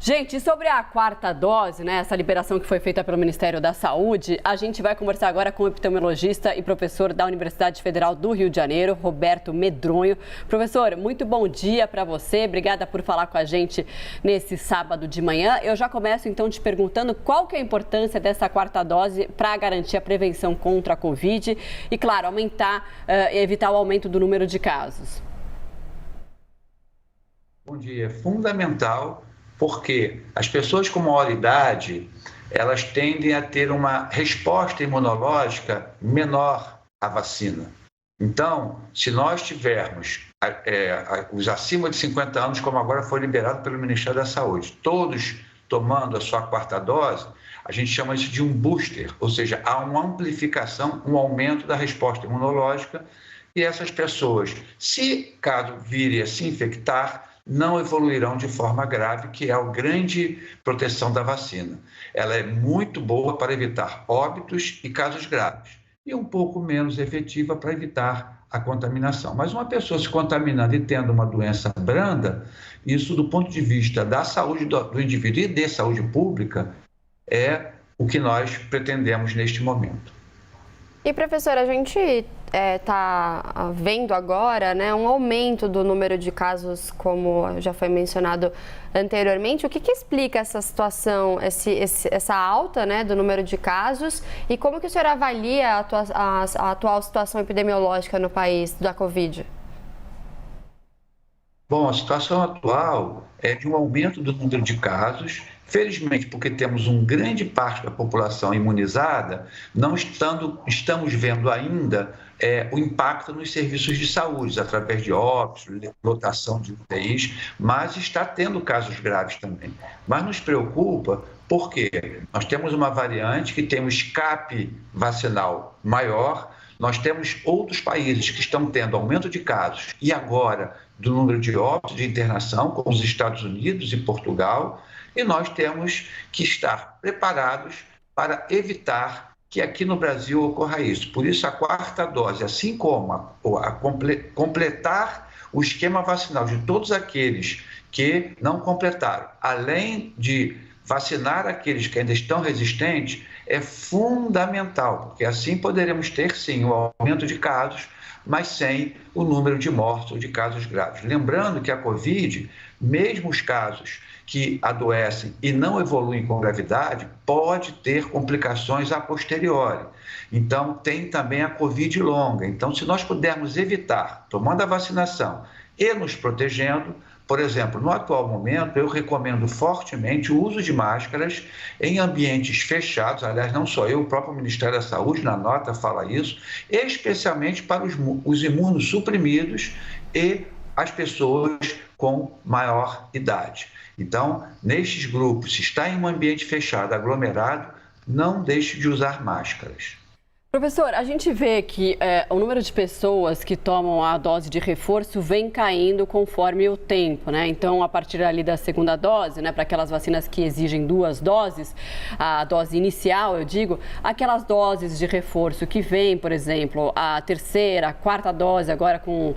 Gente, sobre a quarta dose, né, essa liberação que foi feita pelo Ministério da Saúde, a gente vai conversar agora com o epidemiologista e professor da Universidade Federal do Rio de Janeiro, Roberto Medronho. Professor, muito bom dia para você, obrigada por falar com a gente nesse sábado de manhã. Eu já começo então te perguntando qual que é a importância dessa quarta dose para garantir a prevenção contra a Covid e, claro, evitar o aumento do número de casos. Bom dia, é fundamental. Porque as pessoas com maior idade, elas tendem a ter uma resposta imunológica menor à vacina. Então, se nós tivermos os acima de 50 anos, como agora foi liberado pelo Ministério da Saúde, todos tomando a sua quarta dose, a gente chama isso de um booster, ou seja, há uma amplificação, um aumento da resposta imunológica, e essas pessoas, se caso virem a se infectar, não evoluirão de forma grave, que é a grande proteção da vacina. Ela é muito boa para evitar óbitos e casos graves, e um pouco menos efetiva para evitar a contaminação. Mas uma pessoa se contaminando e tendo uma doença branda, isso do ponto de vista da saúde do indivíduo e de saúde pública, é o que nós pretendemos neste momento. E, professora, a gente está vendo agora, né, um aumento do número de casos, como já foi mencionado anteriormente. O que explica essa situação, essa alta, né, do número de casos, e como que o senhor avalia a atual situação epidemiológica no país da Covid? Bom, a situação atual é de um aumento do número de casos. Felizmente, porque temos uma grande parte da população imunizada, não estamos vendo ainda o impacto nos serviços de saúde, através de óbitos, lotação de UTIs, mas está tendo casos graves também. Mas nos preocupa porque nós temos uma variante que tem um escape vacinal maior, nós temos outros países que estão tendo aumento de casos e agora do número de óbitos de internação, como os Estados Unidos e Portugal, e nós temos que estar preparados para evitar que aqui no Brasil ocorra isso. Por isso, a quarta dose, assim como completar o esquema vacinal de todos aqueles que não completaram, além de vacinar aqueles que ainda estão resistentes, é fundamental, porque assim poderemos ter, sim, o aumento de casos, mas sem o número de mortos ou de casos graves. Lembrando que a Covid, mesmo os casos que adoecem e não evoluem com gravidade, pode ter complicações a posteriori. Então, tem também a Covid longa. Então, se nós pudermos evitar, tomando a vacinação e nos protegendo, por exemplo, no atual momento, eu recomendo fortemente o uso de máscaras em ambientes fechados, aliás, não só eu, o próprio Ministério da Saúde, na nota, fala isso, especialmente para os imunossuprimidos e as pessoas com maior idade. Então, nestes grupos, se está em um ambiente fechado, aglomerado, não deixe de usar máscaras. Professor, a gente vê que o número de pessoas que tomam a dose de reforço vem caindo conforme o tempo, né? Então, a partir ali da segunda dose, né, para aquelas vacinas que exigem 2 doses, a dose inicial, eu digo, aquelas doses de reforço que vem, por exemplo, a terceira, a quarta dose, agora com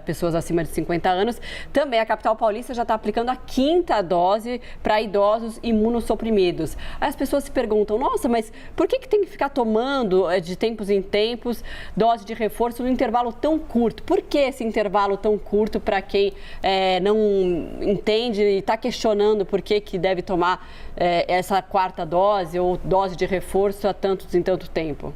pessoas acima de 50 anos, também a capital paulista já está aplicando a 5ª dose para idosos imunossuprimidos. Aí as pessoas se perguntam, nossa, mas por que tem que ficar tomando de tempos em tempos, dose de reforço no intervalo tão curto? Por que esse intervalo tão curto para quem não entende e está questionando por que deve tomar essa quarta dose ou dose de reforço há em tanto tempo?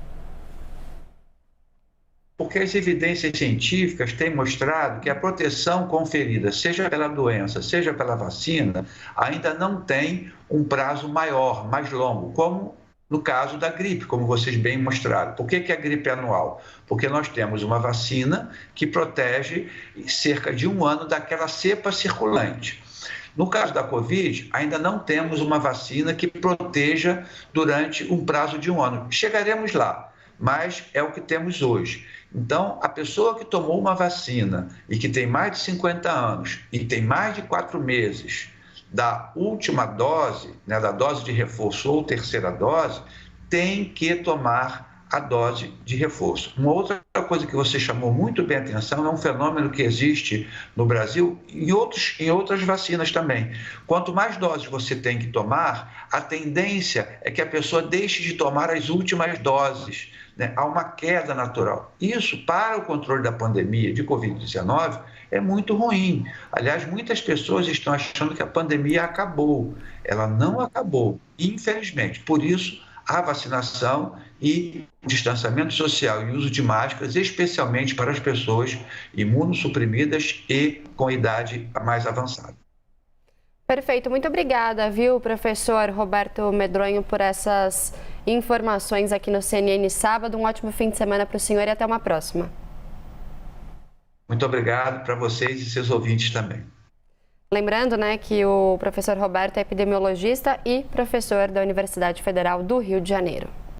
Porque as evidências científicas têm mostrado que a proteção conferida, seja pela doença, seja pela vacina, ainda não tem um prazo maior, mais longo, como no caso da gripe, como vocês bem mostraram. Por que a gripe é anual? Porque nós temos uma vacina que protege cerca de 1 ano daquela cepa circulante. No caso da Covid, ainda não temos uma vacina que proteja durante um prazo de 1 ano. Chegaremos lá, mas é o que temos hoje. Então, a pessoa que tomou uma vacina e que tem mais de 50 anos e tem mais de 4 meses da última dose, né, da dose de reforço ou terceira dose, tem que tomar a dose de reforço. Uma outra coisa que você chamou muito bem a atenção é um fenômeno que existe no Brasil e em outras vacinas também. Quanto mais doses você tem que tomar, a tendência é que a pessoa deixe de tomar as últimas doses, né? Há uma queda natural. Isso, para o controle da pandemia de Covid-19, é muito ruim. Aliás, muitas pessoas estão achando que a pandemia acabou. Ela não acabou, infelizmente. Por isso, a vacinação e o distanciamento social e o uso de máscaras, especialmente para as pessoas imunossuprimidas e com idade mais avançada. Perfeito, muito obrigada, viu, professor Roberto Medronho, por essas informações aqui no CNN Sábado. Um ótimo fim de semana para o senhor e até uma próxima. Muito obrigado para vocês e seus ouvintes também. Lembrando, né, que o professor Roberto é epidemiologista e professor da Universidade Federal do Rio de Janeiro.